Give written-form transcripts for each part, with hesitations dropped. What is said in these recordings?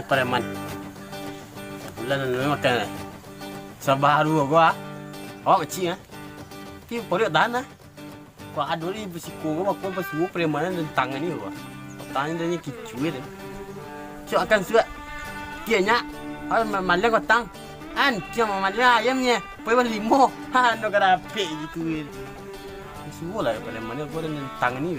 preman. Bulan ni makan. Sabaru gua. Awak kecil ah. Ki porok tanah. Kau ada ni bersiko gua aku pas semua preman dan tangan ni gua. Tangan dia ni kicu dia. Cuk akan suat. Dia nyak. Malang kau tang. An dia malang ayamnya. Preman limo. Ha no karape gitu. Semua lah preman ni gua dan tangan ni.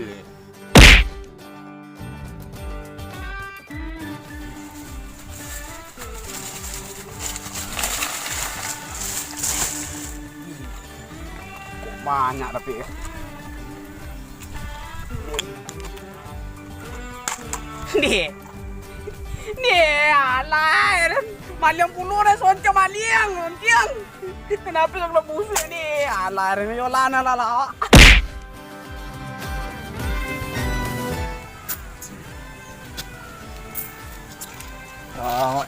Banyak tapi Ni alai Maliang puluh dah soncam maliang Tiang Kenapa sampai busuk ni Alai ni yolana lala Oh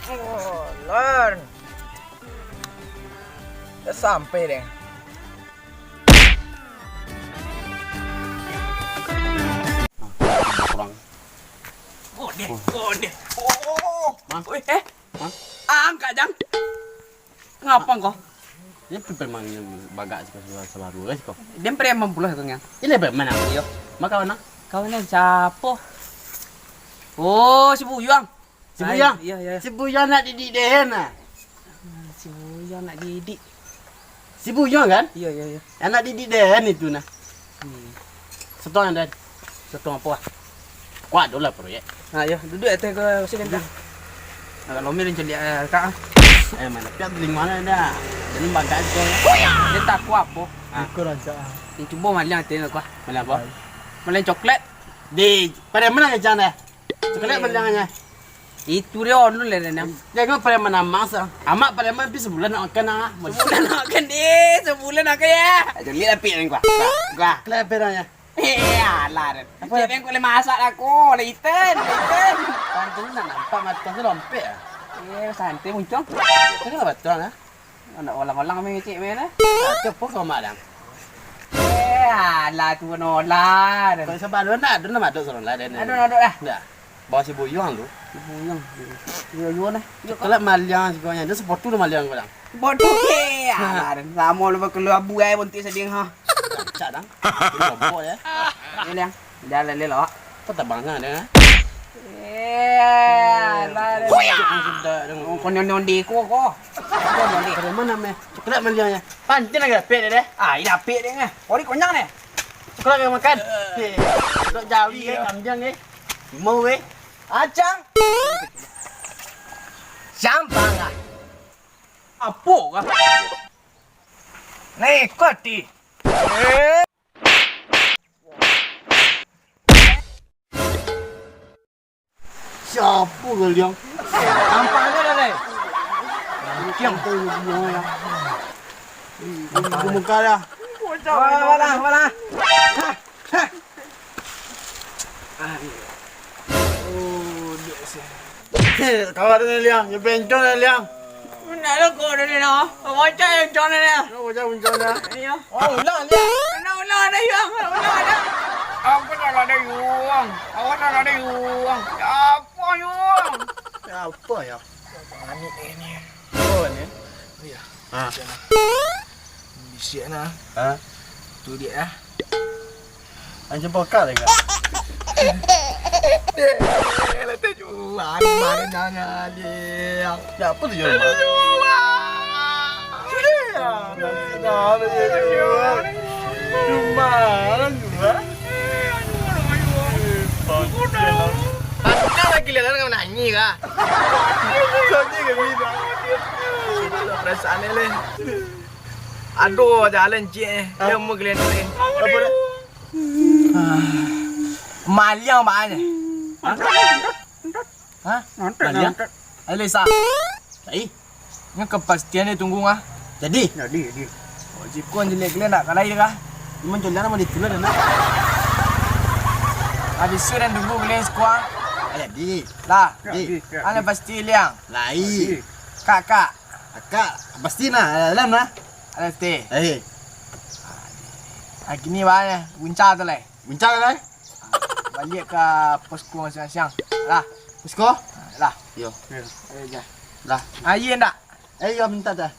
Oh, Lon. Dah sampai deh. Kurang. Oh, deh. Oh. Oi, angkat jang. Ngapa kau? Dia preman yang bagak sebaru kau. Dia preman pula tu yang. Ini preman apa yo? Maka mana? Kau ni siapa? Oh, si Buyang. Si Buyang? Ya. Si Buyang nak didik dia nah. Si Buyang nak didik. Si Buyang kan? Ya. Yang nak didik dia itu nah. Setong dan. Setong apa? Kuat dolar proyek. Ya, duduk atas ke sini dah. Agak lomel yang celik kak. Mana piat beli mana dah. Jadi bagak kau. Dia tak kuat apa. Aku rasa. Ni cuba maliang tengok kau. Mana apa? Maliang coklat. Di pada mana ke jangan dah? Coklat panjangnya. Itu dia onu le dan. Jangan pada mana masa. Amak pada mana bisa sebulan nak makan ah. Sebulan nak makan sebulan nak ya. Jadi api ni gua. Gua. Lepernya. Alah. Apa yang kau le masak aku, le iten. Pantung nak nampak mata tu rompek ah. Santai muncung. Kenapa betul ah? Nak olang-olang main cik main lah. Cepat kau mak dang. Alah tu nolah. Kau sabar dulu nak, dulu nak sorang lah dan. Aduh lah. Dah. Bawa si Buyang tu. Buyang. Yo nah. Kalau maliang si kau nya, dia support tu maliang kau dang. Bodoh ke. Alah, lama lepas keluar buai bontik seding ha. Cak dang. Lombok ya. Ni liang. Jalan le lo. Kau tak bangga dah. Alah. Kau nyondi ko. Dari mana meh? Coklat maliangnya. Pantin lagi pek dia deh. Ini apik dia ngah. Kau ni konyang ni. Coklat yang makan. Dok jawi ke kamjang ke. Mau ke? Acang. Sampang ah. Apa kah? Ni koti. Siapa kalian? Nampaknya dah ni. Kiam tu semua ya. Muka dah. Wala. Kau ada ni liang, you bencong ni liang. Mana lo kau dah ni no? Wajah yang john ni. Kau macam bencong dah. Iya. Ulang dia. Ulang dah yang. Ulang dah. Aku dah ada yuang. Apa yuang? Apa ya? Manik ni. Oh ni. Ya. Ah. Bisik nah. Ah. Tu dia ah. Anjing pokal enggak? Letak jual mana dia. Ya apa tu jual? Pantas lagi lihat kan nyanyi kah? Soalnya ke bisa. Perasaan ni leh. Aduh, jalan cik. Dia mau kalian ni. Apa dah? Maliang mana? Hah? Maliang? Alisa. Sai. Ni kepastian ni tunggu ah. Jadi. Oh, jikon jelek kalian nak kalai kah? Memang jualan nama ditulah dan nak. Habis sudah tunggu kalian sekuah. Jadi. Lah. Di. Ana pasti liang. Lai. Kakak. Kakak. Pasti nah dalam nah. Ada teh. Eh. Gini bahannya, buncah tu lah. Bincang kan? Balik ke posko siang-siang. Lah, Usko? lah. Yo. Ayo je. Dah. Ayo tak? Yo minta dah.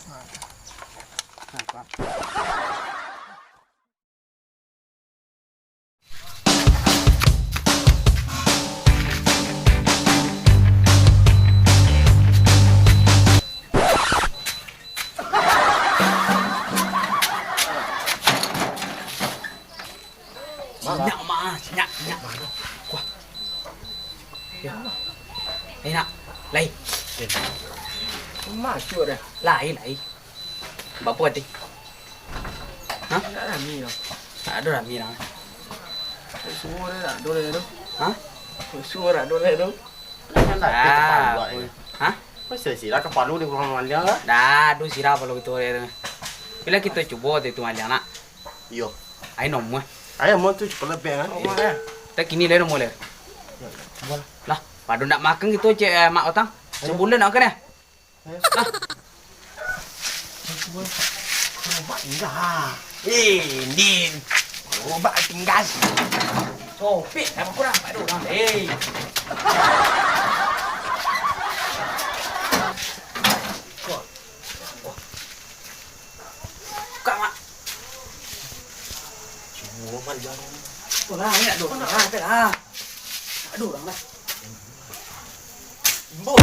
Sinyak mah, sinyak. Kuah. Ya. Nak. Lai. Masuk dah. Lai. Berapa hati? Hah? Tak ada mi dah. Tak ada dah mi dah. Suara dah dole tu. Hah? Suara dole tu. Hah? Masa sila kepala dia kurang malang lah. Dah, tu sirap kalau gitu ya. Bila kita cuba tu malang nak. Yo. Ai nom mah. Ayah mau tu cepat lebih kan? Tak kini le nom le. Lah, padu nak makan gitu cek mak otang. Sebulan nak kan ya? Lah. Enggak. Din. Obat tinggal. Sopik apa kurang padu orang. Buka mak. Cuma malang. Lah, ni nak duduk. Lah. Aduh, orang lah. Imbau.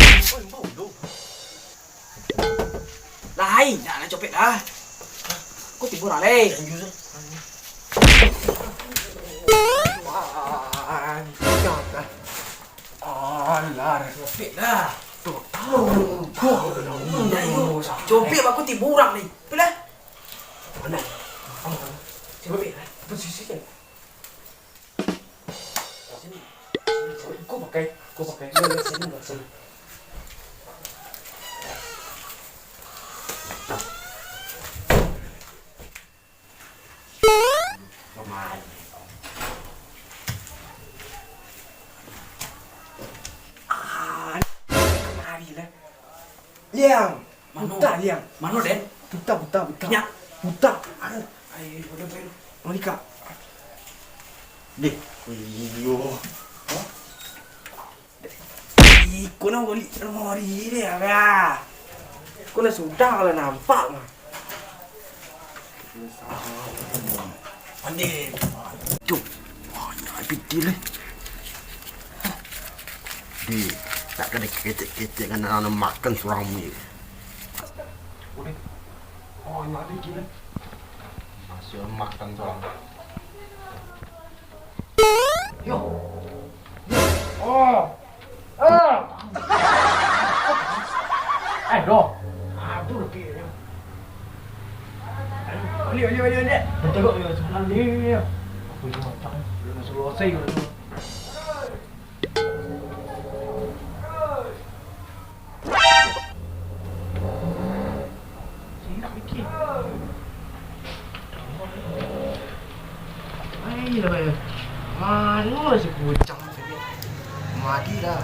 Lai, nak copet dah. Kau timbul lah, leh. Alah, copet dah. Copet aku timbul orang ni. Bila? Mana? Copet lah. Posisi kan? Sini. Kau pakai. Sini. Liang, buta liang. Mana Den? Buta. Nyak. Buta. Ai, boleh. Monika. Deh. Yo. Kau nak balik rumah hari ni apa? Kau nak sudah kalau nampak mah. Pandai. Jom. Wah, nak pitil eh. Deh. Tak kena ketek-ketek kan nak makan seorang ni. Boleh. Oh, yang ada gila. Masih makan seorang. Yo. Oh. Doh. Tu lebih. Lihat. Tengok ya sebelah ni. Aku cuma tak. Nak suruh saya tu. Mana si kucang tadi? Mati dah.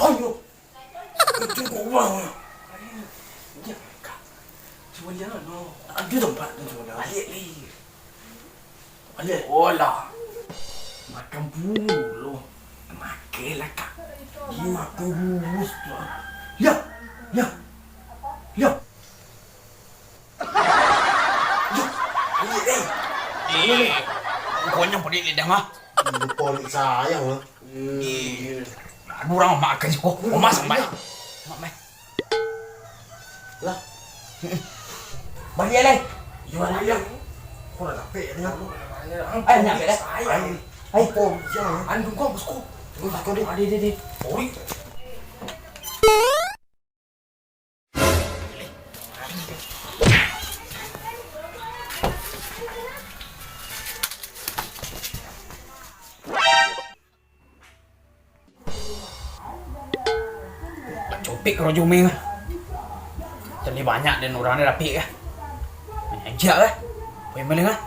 Ayo. Kucing orang. Ya, kak. Cuba lihat no. Ada tempat tu cuba. Balik. Olah. Makan bulu. Makanlah kak. Dia makan bulu tu. Ya. Kau yang pelik lidah mah. Polik sayang lah. Aduh orang makan sih kok. Oma sampai. Mak. Lah. Balik leh. Gimana ya? Kau dah dapat ni aku. Nak dah. Ai, Pom, jangan. Andung kau bosku. Kau dia. Ade. Oi. Copik kalau jomeng. Terlalu banyak dan orangnya rapi kan. Ajak kan. Boleh maling kan.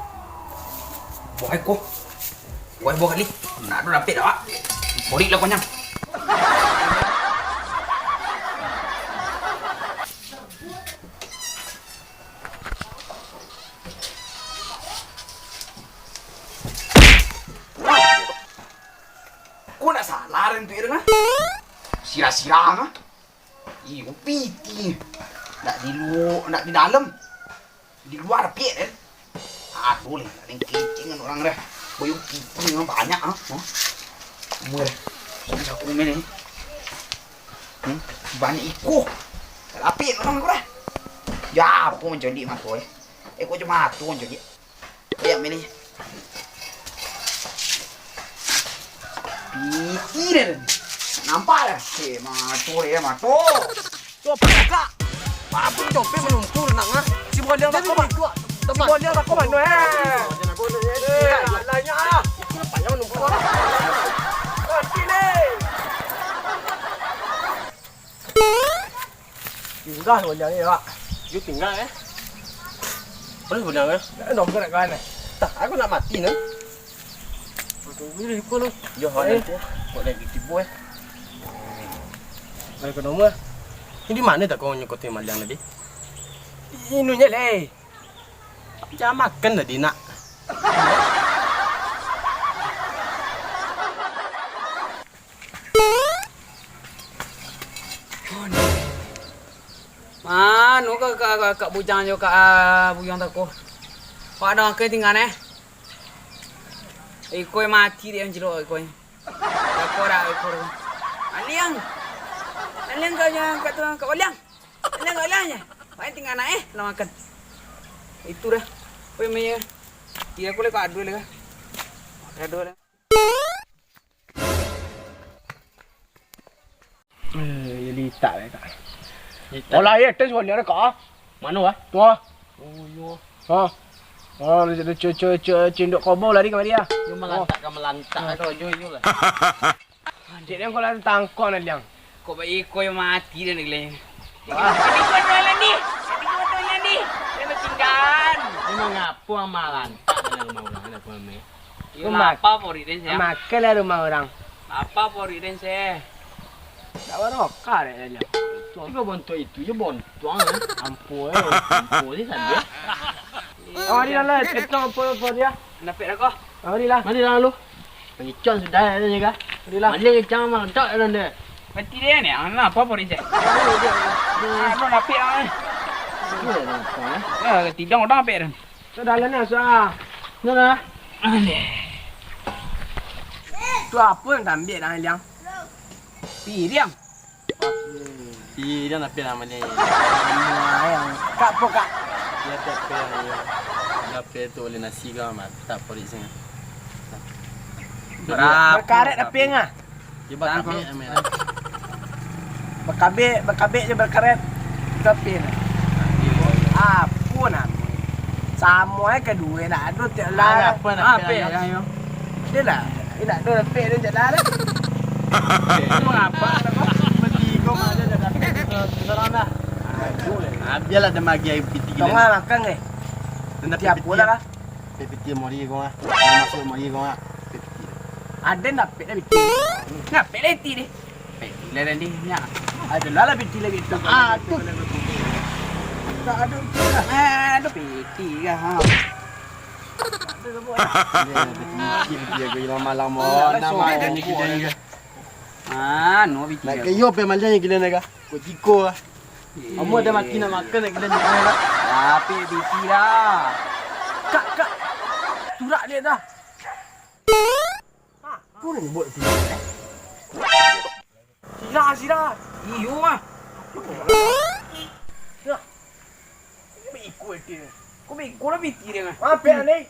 Buat aku. Buat kali. Nak ada rapid tak? Borik lah konyang. Kau nak salah tu ya kan? Sirah-sirah ah. Ih, piti. Nak di luar, nak di dalam. Di luar rapid kan? Boleh. Ada kencing kan orang dah. Boyong piti memang banyak ah. Murah. Sudah aku main ni. Banyak iko. Rapid orang aku dah. Ya, aku menjadi mak kau. Aku cuma tu menjadi. Kayak main ni. Piti dah. Nampak dah. Matu dia, matu. Tu apa kak? Apa copet menunggu nak ah? Si boleh tak kau bantu. Si boleh tak kau bantu Jangan aku ni. Lainnya ah. Aku nak payah menunggu orang. Sini. Tinggal boleh ni pak. You tinggal Boleh benar Nom kau nak kawan ni. Tak, aku nak mati ni. Tunggu ni lupa lu. Yo hari tu. Boleh ditipu Kalau kau nombor. Ini mana tak kau nyokotin malang tadi? Inunya leh. Jangan makan tadi nak. Manu kak bujang jo kak bujang tak ko. Kau ada ke tinggal ni? Ikoi mati dia jero ikoi. Kau dah ikoi. Aliang kau jangan kat tu kau aliang. Aliangnya. Main tinggal nak nak makan. Itu dah. Kau main. Dia aku lekat adu lega. Adu dah. Jadi tak lah kak. Olah ya, tes boleh ada kak. Mana wah? Tu. Oh yo. Ha. Oh, dia cendok kobol lari ke dia. You melantak atau yo lah. Cik dia kau lari tangkon nak liang. Kau baik ikoi mati dah ni leh. Jadi kau toilet ni. Dia nak tinggal. Memang apa amalan? Tak ada mau nak apa me. Apa pori den saya? Makan lah rumah orang. Apa pori den saya? Tak barokah dia liang. Tu apa bontot itu? You bontot Ampu Ampu ni saja. Mari lah, itu apa dia? Napik dah kau. Mari lah. Mari lah lu. Pengicon sudah ada ni kah? Mari lah. Mari kita malam tak ada ni. Mati dia ni. Ana apa pori saya? Apa napik ah? Tidang orang napik dah. Sudah lah ni asal. Mana? Tu apa yang ambil dah liang? Piriam. Dia nak pilih nama ni. Yang kak apa kak? Dia pilih dia pilih tu oleh nasi kau mat tak pori sini. Berkaret apa ngah? Dia bakal ambil. Berkabik je berkaret. Kepin. Apa nak? Sama kedua nak ada tak lah. Apa nak pilih? Dia lah. Dia nak ada lepek dia je lah. Itu apa? Mesti kau ada dah. Sekarang dah. Biarlah dia magi air piti Kau ngah makan ni. Tiap pula lah. Piti mori kau ah. Masuk mori kau ah. Ada nak pek dah bitin. Napik leti ni. Peti lah ni. Nyak. Ada lah bitin lagi tu. Tu. Tak ada tu lah. Ada peti kah? Ha. Piti aku lama-lama. Nama ni kita ni. No peti. Nak kayo pe maljan ni kita nak. Kau tiko ah. Kamu ada mati nak makan nak kita ni. Tapi peti dah. Kak. Surat dia dah. Kau ni buat tu. Sirah. Iyo ah. Kau ikut dia. Kau dah peti dia kan? Apa ni?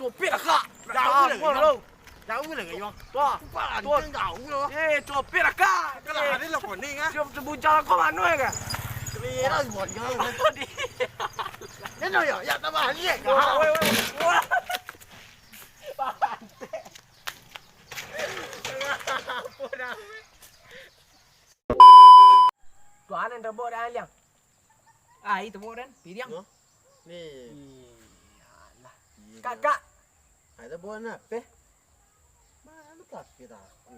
Copet lah kak. Jangan tahu lah kayo. Tua. Tua tahu lo. Tua piraka. Kalau ada lah kau ni kan. Jom sebujar kau manu ya. Kira buat jangan. Neno ya tambah lihat. Woi. Tuan yang tebuk dah liang. Itu bodan. Piriang. Ni. Kakak. Ada buat apa? Mana tak kita aku.